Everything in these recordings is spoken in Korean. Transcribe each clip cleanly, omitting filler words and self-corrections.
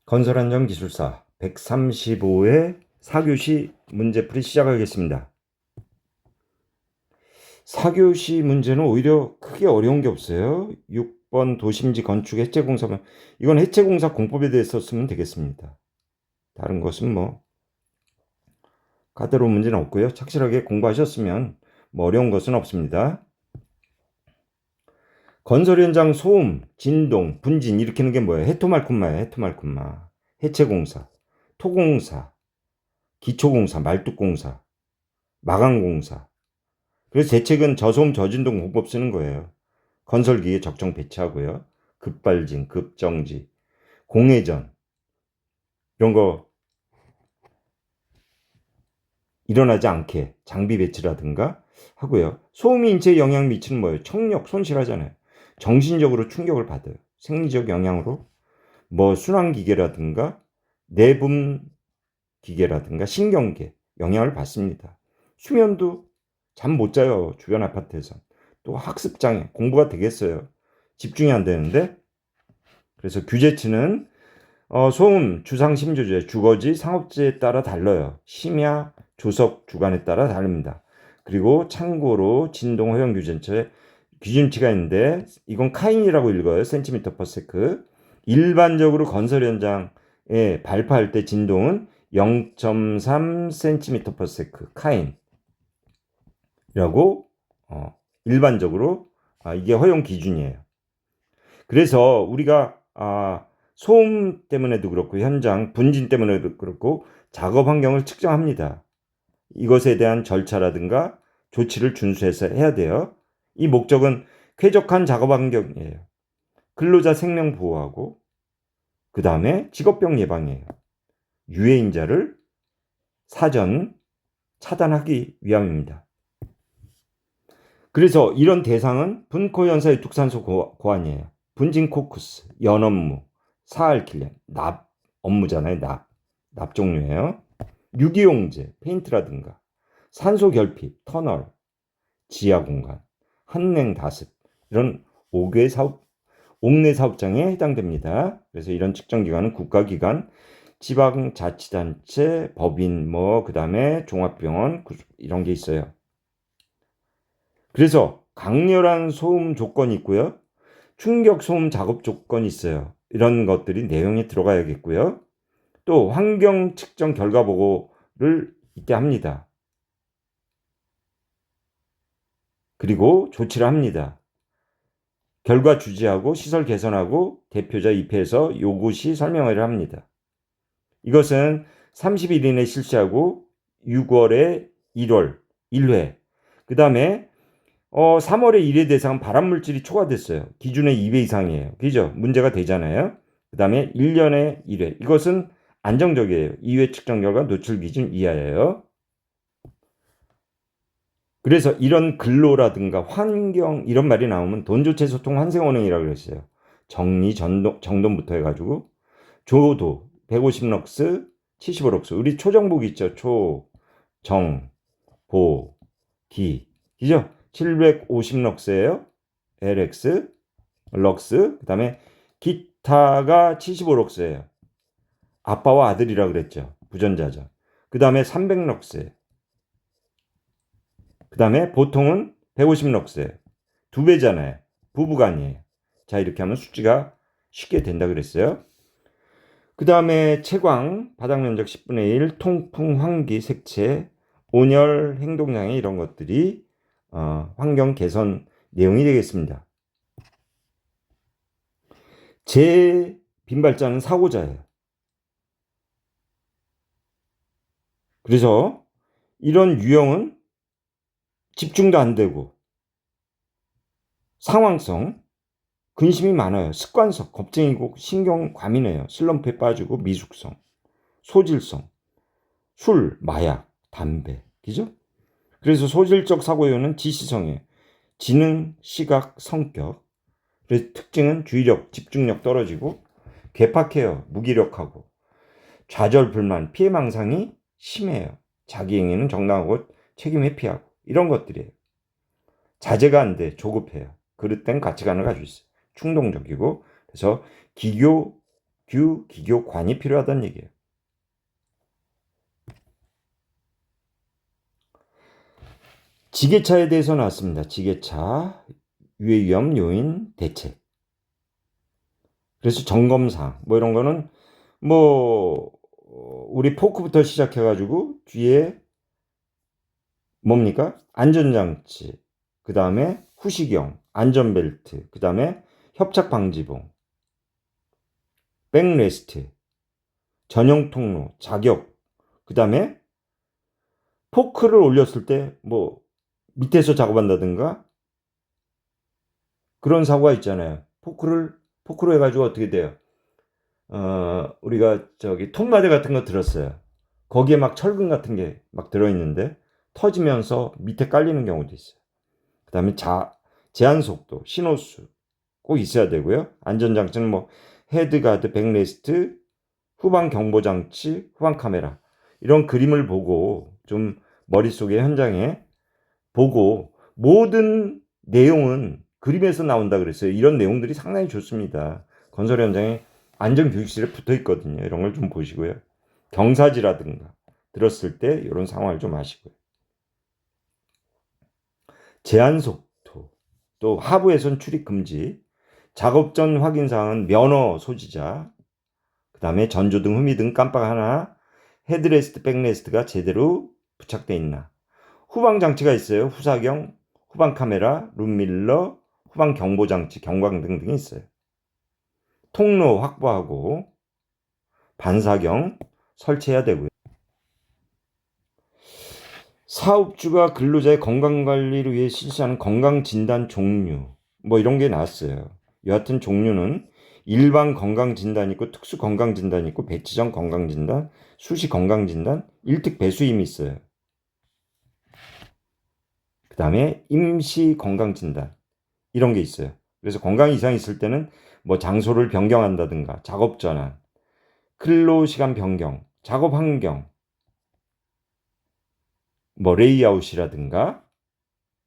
건설안전기술사 135회 4교시 문제풀이 시작하겠습니다. 4교시 문제는 오히려 크게 어려운 게 없어요. 6번 도심지 건축 해체공사만, 이건 해체공사 공법에 대해서 쓰면 되겠습니다. 다른 것은 까다로운 문제는 없고요. 착실하게 공부하셨으면 어려운 것은 없습니다. 건설 현장 소음, 진동, 분진 일으키는 게 뭐예요? 해토말콤마예요. 해토말콤마. 해체공사, 토공사, 기초공사, 말뚝공사, 마감공사. 그래서 대책은 저소음 저진동 공법 쓰는 거예요. 건설기에 적정 배치하고요. 급발진, 급정지, 공회전 이런 거 일어나지 않게 장비 배치라든가 하고요. 소음이 인체에 영향 미치는 뭐예요? 청력 손실하잖아요. 정신적으로 충격을 받아요. 생리적 영향으로 순환기계라든가 내분 기계라든가 신경계 영향을 받습니다. 수면도 잠 못 자요. 주변 아파트에서. 또 학습장애, 공부가 되겠어요. 집중이 안 되는데. 그래서 규제치는 소음, 주상 심조제, 주거지, 상업지에 따라 달라요. 심야, 조석, 주간에 따라 다릅니다. 그리고 참고로 진동 허용 규제치에 기준치가 있는데 이건 카인이라고 읽어요. 센티미터 퍼 세크. 일반적으로 건설 현장에 발파할 때 진동은 0.3cm per sec 카인이라고 일반적으로 이게 허용 기준이에요. 그래서 우리가 소음 때문에도 그렇고 현장 분진 때문에도 그렇고 작업 환경을 측정합니다. 이것에 대한 절차라든가 조치를 준수해서 해야 돼요. 이 목적은 쾌적한 작업 환경이에요. 근로자 생명 보호하고 그 다음에 직업병 예방이에요. 유해인자를 사전 차단하기 위함입니다. 그래서 이런 대상은 분코연사의 독산소 고안이에요. 분진코쿠스, 연업무, 사알킬렌, 납 업무잖아요. 납 종류예요. 유기용제, 페인트라든가 산소 결핍, 터널, 지하 공간, 한냉 다습 이런 5개 사업, 옥내 사업장에 해당됩니다. 그래서 이런 측정 기관은 국가기관, 지방자치단체, 법인, 그 다음에 종합병원 이런 게 있어요. 그래서 강렬한 소음 조건이 있고요. 충격 소음 작업 조건이 있어요. 이런 것들이 내용에 들어가야겠고요. 또 환경 측정 결과 보고를 있게 합니다. 그리고 조치를 합니다. 결과 주지하고 시설 개선하고 대표자 입회해서 요구 시 설명회를 합니다. 이것은 30일 이내 실시하고 6월에 1월 1회. 그 다음에 3월에 1회 대상은 발암물질이 초과됐어요. 기준의 2배 이상이에요. 그죠? 문제가 되잖아요. 그 다음에 1년에 1회. 이것은 안정적이에요. 2회 측정 결과 노출 기준 이하예요. 그래서 이런 근로라든가 환경 이런 말이 나오면 돈조체 소통 환생원행이라고 그랬어요. 정리, 정돈부터 해가지고 조도 150럭스, 75럭스. 우리 초정복 있죠. 초, 정, 보, 기. 그죠? 750럭스예요. LX, 럭스. 그 다음에 기타가 75럭스예요. 아빠와 아들이라 그랬죠. 부전자죠. 그 다음에 300럭스예요. 그 다음에 보통은 150럭스예요. 2배잖아요. 부부간이에요. 자, 이렇게 하면 수치가 쉽게 된다 그랬어요. 그 다음에 채광, 바닥 면적 10분의 1, 통풍, 환기, 색채, 온열, 행동장애 이런 것들이 환경 개선 내용이 되겠습니다. 제 빈발자는 사고자예요. 그래서 이런 유형은 집중도 안 되고 상황성, 근심이 많아요. 습관성, 겁쟁이고 신경 과민해요. 슬럼프에 빠지고 미숙성, 소질성, 술, 마약, 담배, 그죠? 그래서 소질적 사고 요인은 지시성이에요. 지능, 시각, 성격. 그래서 특징은 주의력, 집중력 떨어지고 괴팍해요. 무기력하고 좌절불만, 피해망상이 심해요. 자기 행위는 정당하고 책임 회피하고 이런 것들이에요. 자제가 안 돼. 조급해요. 그릇된 가치관을 가지고 있어요. 충동적이고 그래서 기교, 규, 기교, 관이 필요하다는 얘기예요. 지게차에 대해서 나왔습니다. 지게차, 유해 위험 요인 대책. 그래서 점검사항 뭐 이런 거는 뭐 우리 포크부터 시작해가지고 뒤에 뭡니까? 안전장치, 그 다음에 후시경, 안전벨트, 그 다음에 협착방지봉, 백레스트, 전용 통로, 자격, 그 다음에 포크를 올렸을 때 뭐 밑에서 작업한다든가 그런 사고가 있잖아요. 포크로 해가지고 어떻게 돼요? 우리가 저기 통마대 같은 거 들었어요. 거기에 막 철근 같은 게 막 들어있는데 터지면서 밑에 깔리는 경우도 있어요. 그 다음에 제한 속도, 신호수 꼭 있어야 되고요. 안전장치는 뭐 헤드가드, 백레스트, 후방 경보장치, 후방 카메라 이런 그림을 보고 좀 머릿속에 현장에 보고 모든 내용은 그림에서 나온다 그랬어요. 이런 내용들이 상당히 좋습니다. 건설 현장에 안전교육실에 붙어 있거든요. 이런 걸 좀 보시고요. 경사지라든가 들었을 때 이런 상황을 좀 아시고요. 제한 속도, 또 하부에선 출입 금지, 작업 전 확인 사항은 면허 소지자, 그 다음에 전조등, 후미등 깜빡 하나, 헤드레스트, 백레스트가 제대로 부착되어 있나. 후방 장치가 있어요. 후사경, 후방 카메라, 룸밀러, 후방 경보 장치, 경광등 등이 있어요. 통로 확보하고 반사경 설치해야 되고요. 사업주가 근로자의 건강관리를 위해 실시하는 건강진단 종류 뭐 이런 게 나왔어요. 여하튼 종류는 일반 건강진단이 있고 특수 건강진단이 있고 배치전 건강진단, 수시 건강진단, 일특 배수임이 있어요. 그 다음에 임시 건강진단 이런 게 있어요. 그래서 건강 이상이 있을 때는 뭐 장소를 변경한다든가 작업 전환, 근로 시간 변경, 작업 환경, 뭐 레이아웃이라든가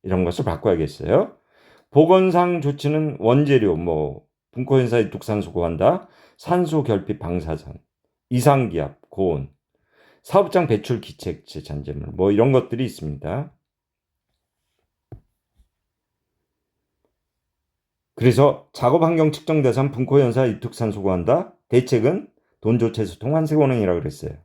이런 것을 바꿔야겠어요. 보건상 조치는 원재료, 뭐 분포현사의 독산소 고한다, 산소 결핍 방사선, 이상기압, 고온, 사업장 배출 기체액체 잔재물, 뭐 이런 것들이 있습니다. 그래서 작업 환경 측정 대상 분포현사 이특산소 고한다, 대책은 돈조체소통 환세고능이라고 그랬어요.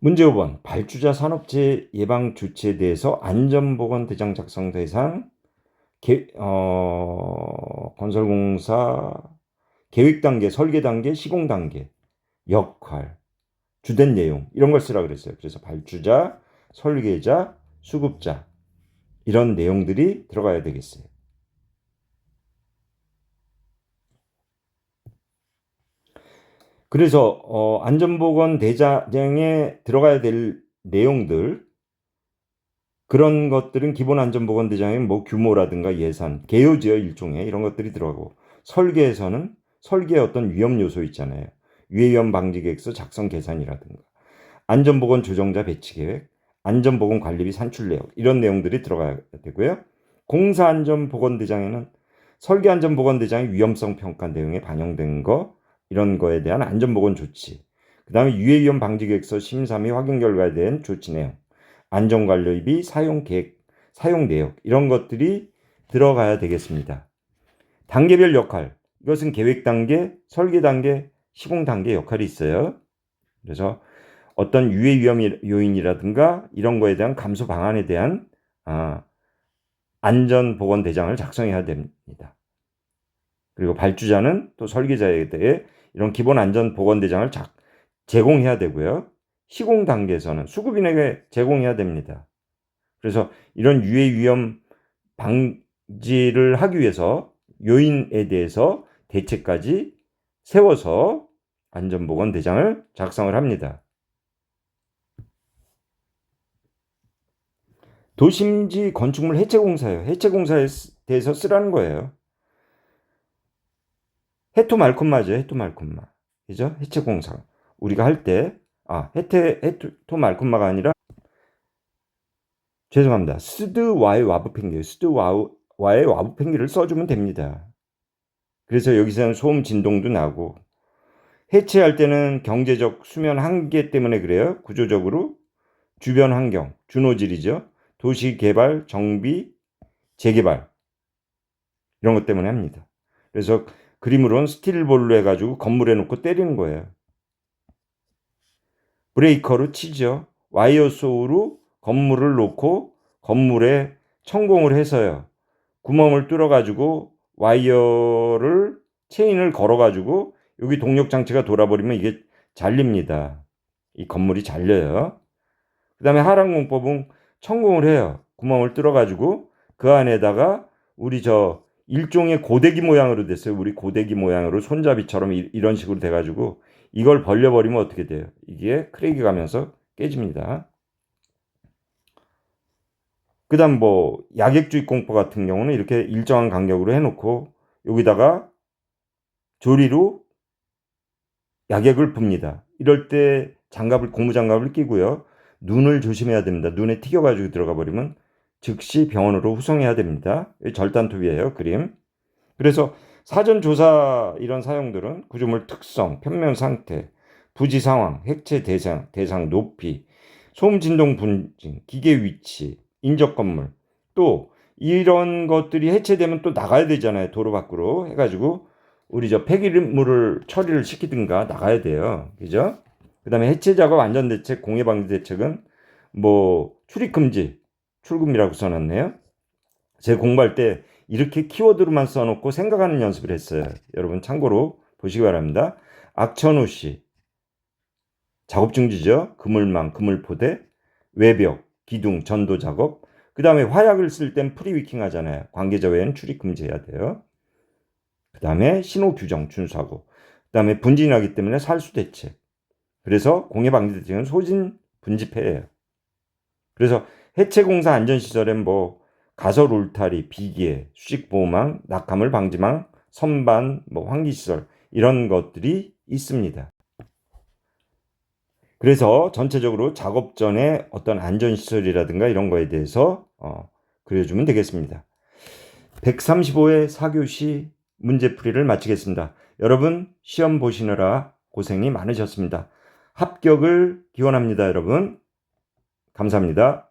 문제 5번 발주자 산업재해 예방 조치에 대해서 안전보건 대장 작성 대상 건설공사 계획 단계, 설계 단계, 시공 단계, 역할, 주된 내용 이런 걸 쓰라 그랬어요. 그래서 발주자, 설계자, 수급자 이런 내용들이 들어가야 되겠어요. 그래서 안전보건 대장에 들어가야 될 내용들 그런 것들은 기본 안전보건 대장의 뭐 규모라든가 예산, 개요지요 일종의 이런 것들이 들어가고 설계에서는 설계의 어떤 위험 요소 있잖아요. 유해위험 방지 계획서 작성 계산이라든가 안전보건 조정자 배치 계획, 안전보건 관리비 산출 내역 이런 내용들이 들어가야 되고요. 공사안전보건대장에는 설계안전보건대장의 위험성 평가 내용에 반영된 거 이런 거에 대한 안전보건 조치, 그 다음에 유해위험 방지 계획서 심사 및 확인 결과에 대한 조치 내용, 안전관리비 사용 계획, 사용 내역 이런 것들이 들어가야 되겠습니다. 단계별 역할, 이것은 계획 단계, 설계 단계, 시공 단계 역할이 있어요. 그래서 어떤 유해 위험 요인이라든가 이런 거에 대한 감소 방안에 대한 안전보건 대장을 작성해야 됩니다. 그리고 발주자는 또 설계자에 대해 이런 기본 안전보건 대장을 제공해야 되고요. 시공 단계에서는 수급인에게 제공해야 됩니다. 그래서 이런 유해 위험 방지를 하기 위해서 요인에 대해서 대책까지 세워서 안전보건 대장을 작성을 합니다. 도심지 건축물 해체공사예요. 해체공사에 대해서 쓰라는 거예요. 해토말콤마죠. 해토말콤마. 그죠? 해체공사. 우리가 할 때, 해토말콤마가 아니라, 죄송합니다. 스드와의 와부팽기, 스드와의 와부팽기를 써주면 됩니다. 그래서 여기서는 소음 진동도 나고, 해체할 때는 경제적 수면 한계 때문에 그래요. 구조적으로 주변 환경, 준호질이죠. 도시 개발, 정비, 재개발 이런 것 때문에 합니다. 그래서 그림으로는 스틸볼로 해가지고 건물에 놓고 때리는 거예요. 브레이커로 치죠. 와이어 소우로 건물을 놓고 건물에 천공을 해서요. 구멍을 뚫어가지고 와이어를 체인을 걸어가지고 여기 동력 장치가 돌아버리면 이게 잘립니다. 이 건물이 잘려요. 그 다음에 하란공법은 천공을 해요. 구멍을 뚫어가지고 그 안에다가 우리 저 일종의 고데기 모양으로 됐어요. 우리 고데기 모양으로 손잡이처럼 이런 식으로 돼가지고 이걸 벌려버리면 어떻게 돼요? 이게 크랙이 가면서 깨집니다. 그 다음 뭐 약액주의 공법 같은 경우는 이렇게 일정한 간격으로 해놓고 여기다가 조리로 약액을 붑니다. 이럴 때 고무장갑을 끼고요. 눈을 조심해야 됩니다. 눈에 튀겨가지고 들어가 버리면 즉시 병원으로 후송해야 됩니다. 절단톱이에요, 그림. 그래서 사전 조사 이런 사용들은 구조물 특성, 편면 상태, 부지 상황, 해체 대상 높이, 소음 진동 분진, 기계 위치, 인적 건물, 또 이런 것들이 해체되면 또 나가야 되잖아요. 도로 밖으로 해가지고 우리 저 폐기물을 처리를 시키든가 나가야 돼요. 그죠? 그 다음에 해체 작업 안전대책, 공해방지 대책은 뭐 출입 금지, 출금이라고 써놨네요. 제 공부할 때 이렇게 키워드로만 써놓고 생각하는 연습을 했어요. 여러분 참고로 보시기 바랍니다. 악천후 시 작업 중지죠. 그물망, 그물포대, 외벽, 기둥, 전도 작업. 그 다음에 화약을 쓸 땐 프리위킹 하잖아요. 관계자 외에는 출입 금지해야 돼요. 그 다음에 신호 규정 준수하고, 그 다음에 분진이 나기 때문에 살수 대책. 그래서 공해 방지 대책은 소진 분지폐예요. 그래서 해체 공사 안전시설엔 뭐 가설 울타리, 비기해, 수직 보호망, 낙하물 방지망, 선반, 뭐 환기시설 이런 것들이 있습니다. 그래서 전체적으로 작업 전에 어떤 안전시설이라든가 이런 거에 대해서 그려주면 되겠습니다. 135회 4교시 문제풀이를 마치겠습니다. 여러분 시험 보시느라 고생이 많으셨습니다. 합격을 기원합니다, 여러분. 감사합니다.